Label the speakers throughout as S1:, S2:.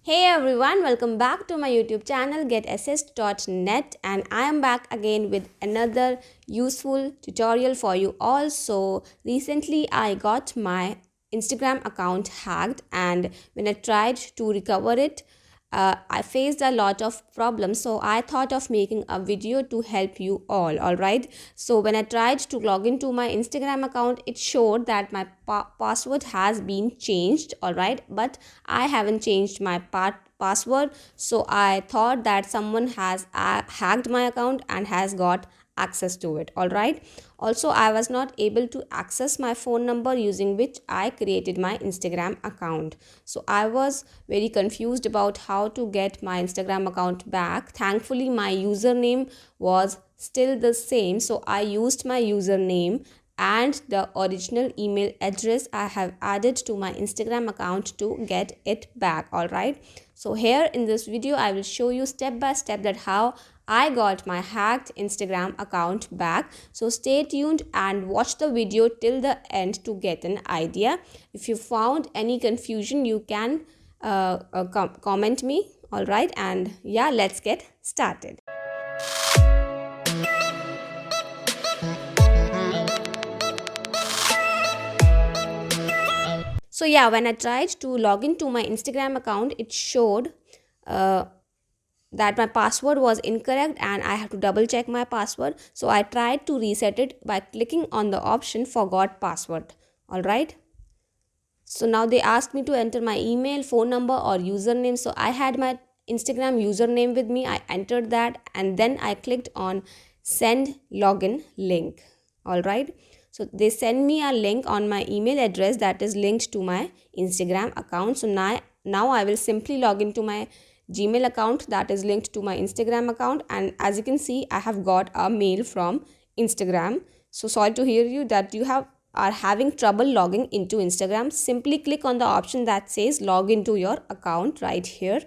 S1: Hey everyone, welcome back to my YouTube channel getassist.net, and I am back again with another useful tutorial for you all. So recently I got my Instagram account hacked, and when I tried to recover it, I faced a lot of problems. So I thought of making a video to help you all right. So when I tried to log into my Instagram account, it showed that my password has been changed, all right, but I haven't changed my password. So I thought that someone has hacked my account and has got access to it, all right. Also, I was not able to access my phone number using which I created my Instagram account. So I was very confused about how to get my Instagram account back. Thankfully, my username was still the same, so I used my username and the original email address I have added to my Instagram account to get it back, all right. So here in this video I will show you step by step that how I got my hacked Instagram account back. So stay tuned and watch the video till the end to get an idea. If you found any confusion, you can comment me, all right. And yeah, let's get started. So yeah, when I tried to log into my Instagram account, it showed uh, that my password was incorrect and I have to double check my password. So I tried to reset it by clicking on the option forgot password, all right. So now they asked me to enter my email, phone number or username. So I had my Instagram username with me. I entered that and then I clicked on send login link, all right. So they send me a link on my email address that is linked to my Instagram account. So now I will simply log into my Gmail account that is linked to my Instagram account, and as you can see I have got a mail from Instagram. So sorry to hear you that you are having trouble logging into Instagram. Simply click on the option that says log into your account right here,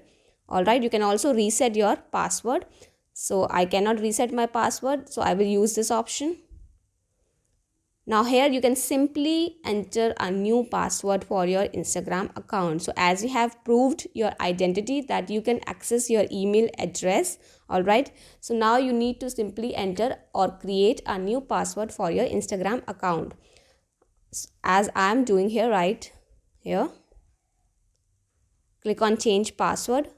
S1: all right. You can also reset your password. So I cannot reset my password, so I will use this option. Now here you can simply enter a new password for your Instagram account. So as you have proved your identity that you can access your email address, all right. So now you need to simply enter or create a new password for your Instagram account, as I am doing here right here. Click on change password,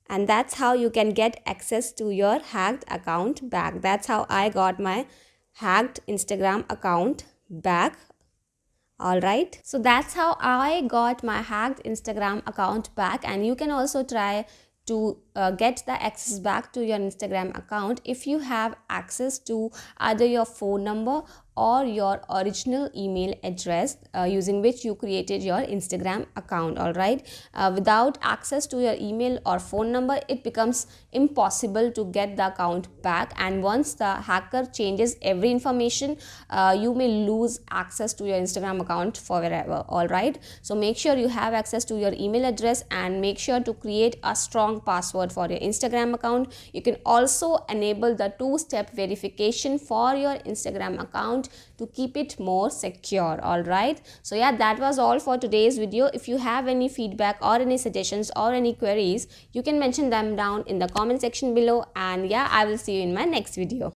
S1: and that's how you can get access to your hacked account back. That's how I got my hacked Instagram account back, all right. So that's how I got my hacked Instagram account back, and you can also try to get the access back to your Instagram account if you have access to either your phone number or your original email address using which you created your Instagram account, all right. Without access to your email or phone number, it becomes impossible to get the account back, and once the hacker changes every information, you may lose access to your Instagram account forever, all right. So make sure you have access to your email address and make sure to create a strong password for your Instagram account. You can also enable the two-step verification for your Instagram account to keep it more secure, all right. So yeah, that was all for today's video. If you have any feedback or any suggestions or any queries, you can mention them down in the comment section below, and yeah, I will see you in my next video.